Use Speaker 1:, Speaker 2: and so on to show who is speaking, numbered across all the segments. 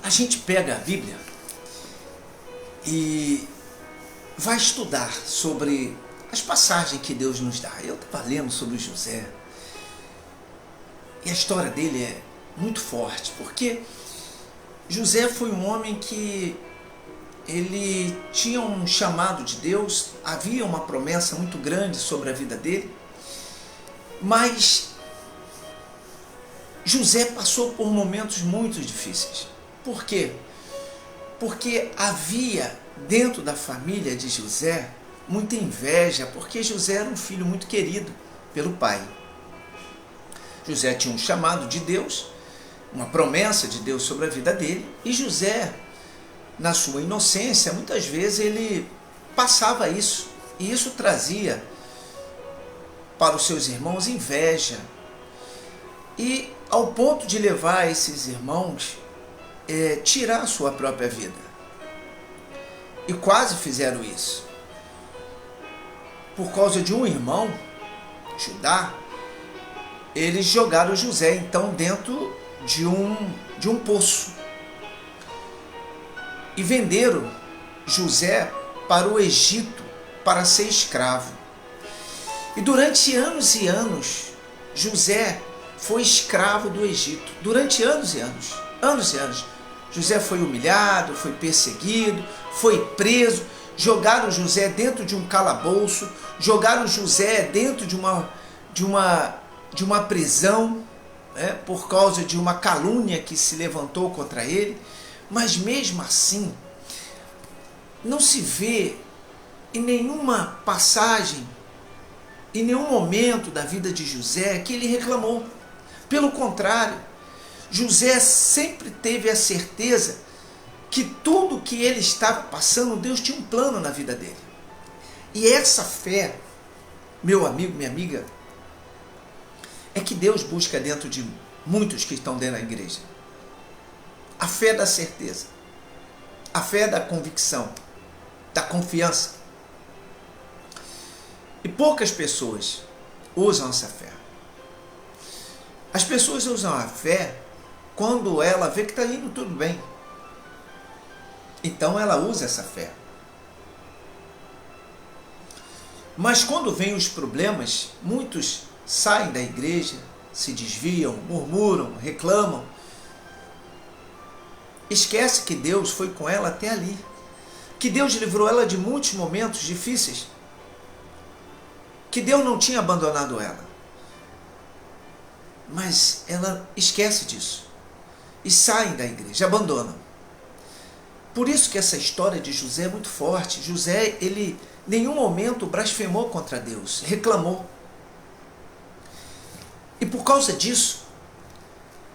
Speaker 1: a gente pega a Bíblia e vai estudar sobre as passagens que Deus nos dá. Eu estava lendo sobre José e a história dele é muito forte, porque José foi um homem que ele tinha um chamado de Deus, havia uma promessa muito grande sobre a vida dele, mas José passou por momentos muito difíceis. Por quê? Porque havia dentro da família de José muita inveja, porque José era um filho muito querido pelo pai. José tinha um chamado de Deus, uma promessa de Deus sobre a vida dele, e José, na sua inocência, muitas vezes ele passava isso, e isso trazia para os seus irmãos inveja, e ao ponto de levar esses irmãos tirar a sua própria vida. E quase fizeram isso. Por causa de um irmão, Judá, eles jogaram José então dentro de um poço e venderam José para o Egito para ser escravo. E durante anos e anos, José foi escravo do Egito. Durante anos e anos, anos e anos. José foi humilhado, foi perseguido, foi preso, jogaram José dentro de um calabouço, jogaram José dentro de uma prisão, por causa de uma calúnia que se levantou contra ele. Mas mesmo assim, não se vê em nenhuma passagem, em nenhum momento da vida de José que ele reclamou. Pelo contrário, José sempre teve a certeza que tudo que ele estava passando, Deus tinha um plano na vida dele. E essa fé, meu amigo, minha amiga, é que Deus busca dentro de muitos que estão dentro da igreja. A fé da certeza, a fé da convicção, da confiança. E poucas pessoas usam essa fé. As pessoas usam a fé quando ela vê que está indo tudo bem. Então ela usa essa fé. Mas quando vêm os problemas, muitos saem da igreja, se desviam, murmuram, reclamam. Esquece que Deus foi com ela até ali. Que Deus livrou ela de muitos momentos difíceis. Que Deus não tinha abandonado ela. Mas ela esquece disso. E saem da igreja, abandonam. Por isso que essa história de José é muito forte. José, ele em nenhum momento blasfemou contra Deus, reclamou. E por causa disso,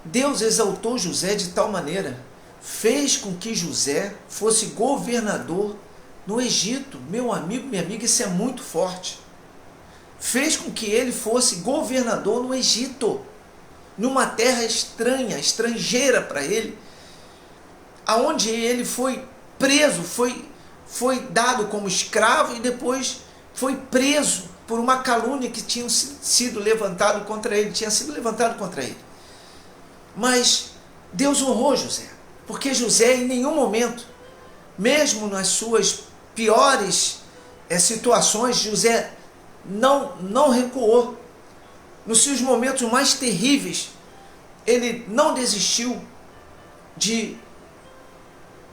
Speaker 1: Deus exaltou José de tal maneira, fez com que José fosse governador no Egito. Meu amigo, minha amiga, isso é muito forte. Fez com que ele fosse governador no Egito, numa terra estranha, estrangeira para ele, aonde ele foi preso, foi dado como escravo e depois foi preso por uma calúnia que tinha sido levantado contra ele, Mas Deus honrou José, porque José em nenhum momento, mesmo nas suas piores situações, José não recuou. Nos seus momentos mais terríveis, ele não desistiu de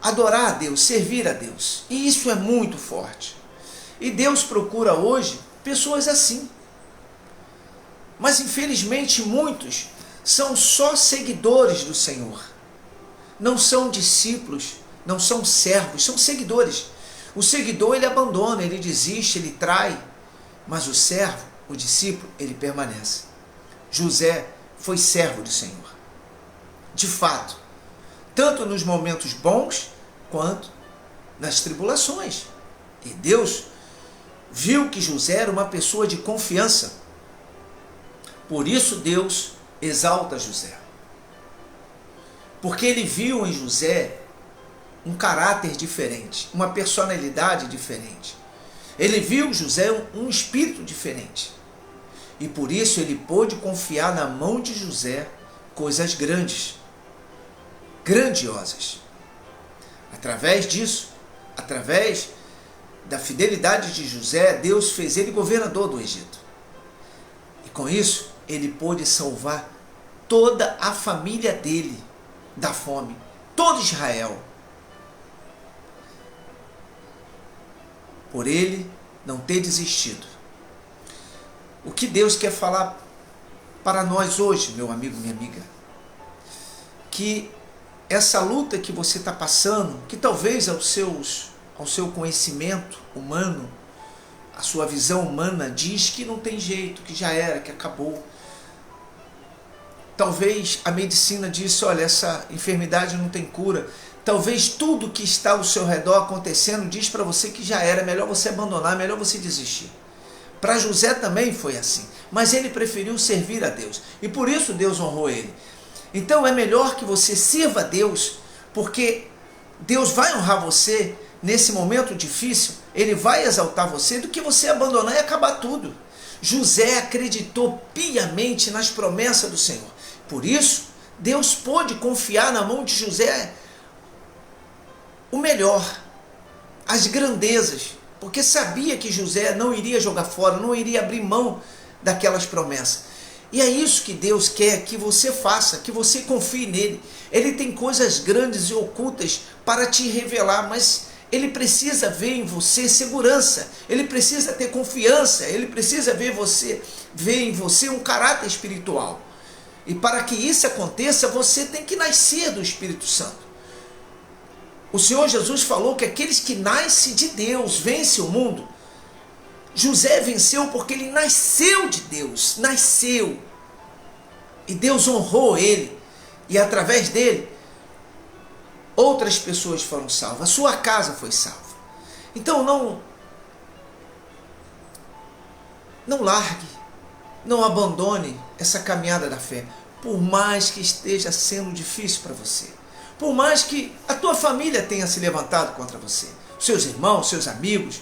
Speaker 1: adorar a Deus, servir a Deus. E isso é muito forte. E Deus procura hoje pessoas assim. Mas infelizmente muitos são só seguidores do Senhor. Não são discípulos, não são servos, são seguidores. O seguidor, ele abandona, ele desiste, ele trai. Mas o servo, o discípulo, ele permanece. José foi servo do Senhor. De fato, tanto nos momentos bons, quanto nas tribulações. E Deus viu que José era uma pessoa de confiança. Por isso Deus exalta José. Porque ele viu em José um caráter diferente, uma personalidade diferente. Ele viu em José um espírito diferente. E por isso ele pôde confiar na mão de José coisas grandes, grandiosas. Através disso, através da fidelidade de José, Deus fez ele governador do Egito. E com isso, ele pôde salvar toda a família dele da fome, todo Israel. Por ele não ter desistido. O que Deus quer falar para nós hoje, meu amigo, minha amiga? Que essa luta que você está passando, que talvez ao seu conhecimento humano, a sua visão humana diz que não tem jeito, que já era, que acabou. Talvez a medicina disse, olha, essa enfermidade não tem cura. Talvez tudo que está ao seu redor acontecendo diz para você que já era, melhor você abandonar, melhor você desistir. Para José também foi assim, mas ele preferiu servir a Deus e por isso Deus honrou ele. Então é melhor que você sirva a Deus, porque Deus vai honrar você nesse momento difícil, ele vai exaltar você, do que você abandonar e acabar tudo. José acreditou piamente nas promessas do Senhor. Por isso, Deus pôde confiar na mão de José o melhor, as grandezas, porque sabia que José não iria jogar fora, não iria abrir mão daquelas promessas. E é isso que Deus quer que você faça, que você confie nele. Ele tem coisas grandes e ocultas para te revelar, mas ele precisa ver em você segurança, ele precisa ter confiança, ele precisa ver em você um caráter espiritual. E para que isso aconteça, você tem que nascer do Espírito Santo. O Senhor Jesus falou que aqueles que nascem de Deus vencem o mundo. José venceu porque ele nasceu de Deus, nasceu. E Deus honrou ele. E através dele, outras pessoas foram salvas. A sua casa foi salva. Então não largue, não abandone essa caminhada da fé. Por mais que esteja sendo difícil para você. Por mais que a tua família tenha se levantado contra você, seus irmãos, seus amigos,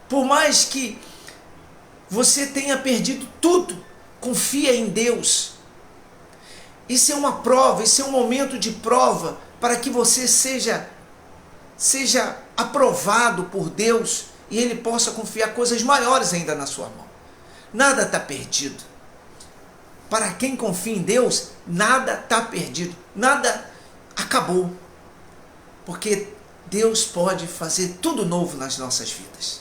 Speaker 1: por mais que você tenha perdido tudo, confia em Deus. Isso é uma prova, isso é um momento de prova para que você seja aprovado por Deus e Ele possa confiar coisas maiores ainda na sua mão. Nada está perdido. Para quem confia em Deus, nada está perdido, nada acabou, porque Deus pode fazer tudo novo nas nossas vidas.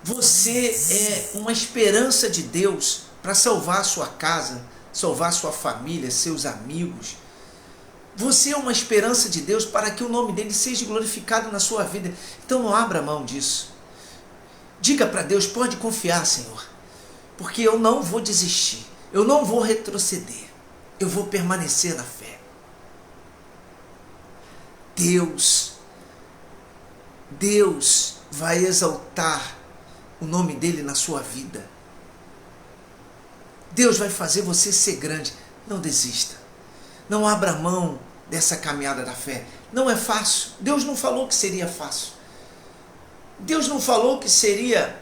Speaker 1: Você é uma esperança de Deus para salvar sua casa, salvar sua família, seus amigos. Você é uma esperança de Deus para que o nome dele seja glorificado na sua vida. Então não abra mão disso. Diga para Deus, pode confiar, Senhor, porque eu não vou desistir, eu não vou retroceder. Eu vou permanecer na fé. Deus vai exaltar o nome dele na sua vida. Deus vai fazer você ser grande. Não desista. Não abra mão dessa caminhada da fé. Não é fácil. Deus não falou que seria fácil. Deus não falou que seria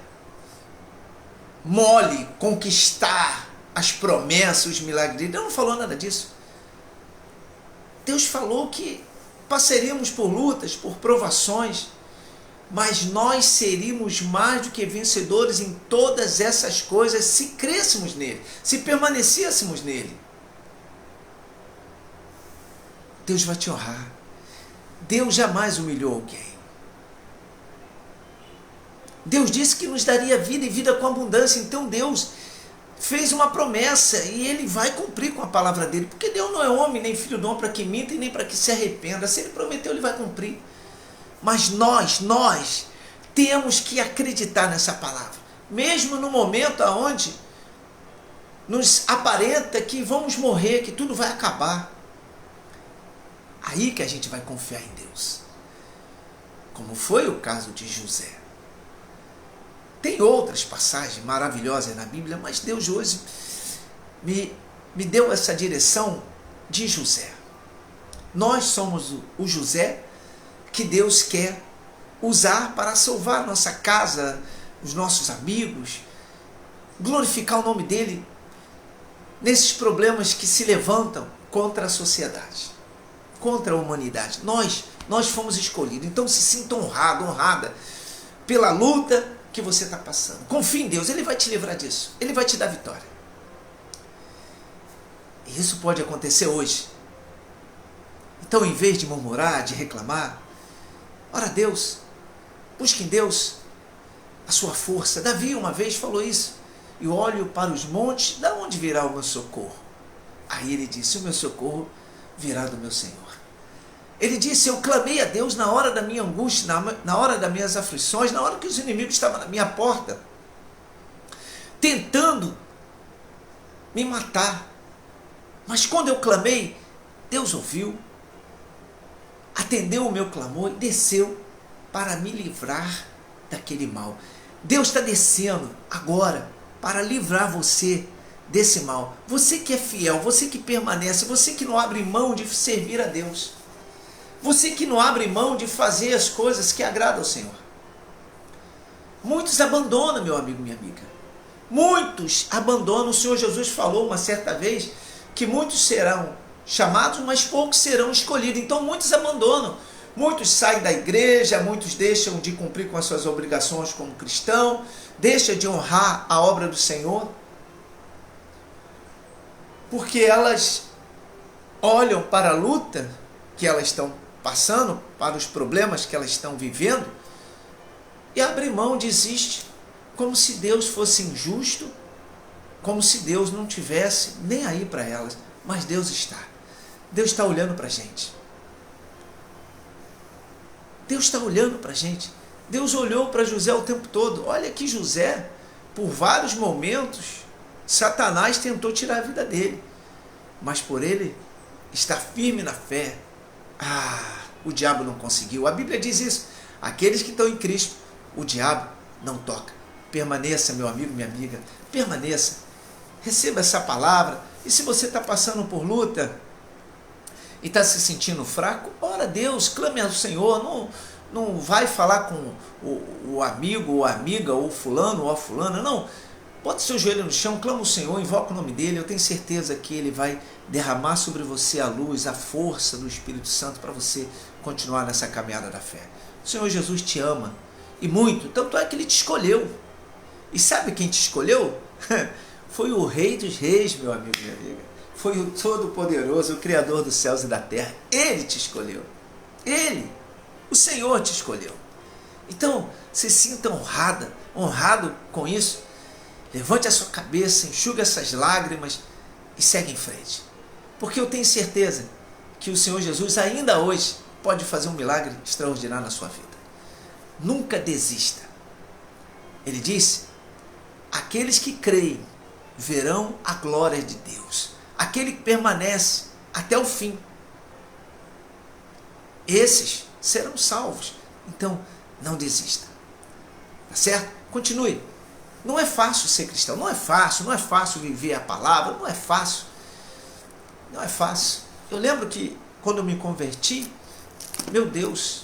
Speaker 1: mole conquistar as promessas, os milagres dele. Deus não falou nada disso. Deus falou que passaríamos por lutas, por provações, mas nós seríamos mais do que vencedores em todas essas coisas se crescêssemos nele, se permanecêssemos nele. Deus vai te honrar. Deus jamais humilhou alguém. Deus disse que nos daria vida e vida com abundância. Então Deus fez uma promessa e ele vai cumprir com a palavra dele, porque Deus não é homem nem filho do homem para que minta e nem para que se arrependa. Se ele prometeu, ele vai cumprir. Mas nós temos que acreditar nessa palavra, mesmo no momento onde nos aparenta que vamos morrer, que tudo vai acabar. Aí que a gente vai confiar em Deus, como foi o caso de José. Tem outras passagens maravilhosas na Bíblia, mas Deus hoje me deu essa direção de José. Nós somos o José que Deus quer usar para salvar nossa casa, os nossos amigos, glorificar o nome dele nesses problemas que se levantam contra a sociedade. contra a humanidade. Nós fomos escolhidos. Então se sinta honrado, honrada pela luta que você está passando. Confie em Deus, Ele vai te livrar disso. Ele vai te dar vitória. E isso pode acontecer hoje. Então, em vez de murmurar, de reclamar, ora a Deus, busque em Deus a sua força. Davi uma vez falou isso. E olho para os montes, da onde virá o meu socorro? Aí ele disse, o meu socorro virá do meu Senhor. Ele disse, eu clamei a Deus na hora da minha angústia, na hora das minhas aflições, na hora que os inimigos estavam na minha porta, tentando me matar. Mas quando eu clamei, Deus ouviu, atendeu o meu clamor e desceu para me livrar daquele mal. Deus está descendo agora para livrar você desse mal. Você que é fiel, você que permanece, você que não abre mão de servir a Deus. Você que não abre mão de fazer as coisas que agradam ao Senhor. Muitos abandonam, meu amigo, minha amiga. Muitos abandonam. O Senhor Jesus falou uma certa vez que muitos serão chamados, mas poucos serão escolhidos. Então muitos abandonam. Muitos saem da igreja, muitos deixam de cumprir com as suas obrigações como cristão, deixam de honrar a obra do Senhor, porque elas olham para a luta que elas estão passando, para os problemas que elas estão vivendo, e abrem mão, desistem, como se Deus fosse injusto, como se Deus não tivesse nem aí para elas. Mas Deus está. Deus está olhando para a gente. Deus está olhando para a gente. Deus olhou para José o tempo todo. Olha que José, por vários momentos, Satanás tentou tirar a vida dele. Mas por ele estar firme na fé, o diabo não conseguiu. A Bíblia diz isso. Aqueles que estão em Cristo, o diabo não toca. Permaneça, meu amigo, minha amiga. Permaneça. Receba essa palavra. E se você está passando por luta e está se sentindo fraco, ora a Deus, clame ao Senhor. Não vai falar com o amigo ou a amiga, ou fulano ou a fulana. Não. Bota seu joelho no chão, clama ao Senhor, invoca o nome dele. Eu tenho certeza que ele vai derramar sobre você a luz, a força do Espírito Santo para você continuar nessa caminhada da fé. O Senhor Jesus te ama, e muito, tanto é que ele te escolheu. E sabe quem te escolheu? Foi o Rei dos Reis, meu amigo, minha amiga. Foi o Todo-Poderoso, o Criador dos céus e da terra. Ele te escolheu. Ele, o Senhor te escolheu. Então, se sinta honrado com isso. Levante a sua cabeça, enxugue essas lágrimas e segue em frente. Porque eu tenho certeza que o Senhor Jesus ainda hoje pode fazer um milagre extraordinário na sua vida. Nunca desista. Ele disse, aqueles que creem verão a glória de Deus. Aquele que permanece até o fim, esses serão salvos. Então, não desista. Tá certo? Continue. Não é fácil ser cristão, não é fácil viver a palavra, não é fácil. Eu lembro que quando eu me converti, meu Deus,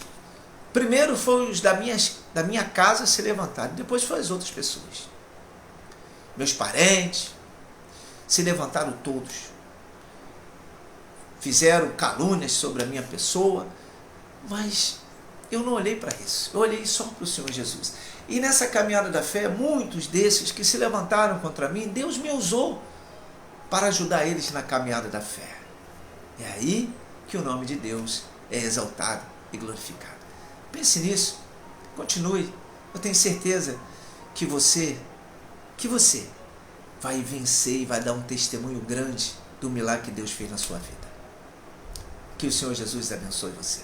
Speaker 1: primeiro foi os da minha casa se levantaram, depois foi as outras pessoas. Meus parentes se levantaram todos. Fizeram calúnias sobre a minha pessoa, mas eu não olhei para isso, eu olhei só para o Senhor Jesus. E nessa caminhada da fé, muitos desses que se levantaram contra mim, Deus me usou para ajudar eles na caminhada da fé. É aí que o nome de Deus é exaltado e glorificado. Pense nisso, continue. Eu tenho certeza que você vai vencer e vai dar um testemunho grande do milagre que Deus fez na sua vida. Que o Senhor Jesus abençoe você.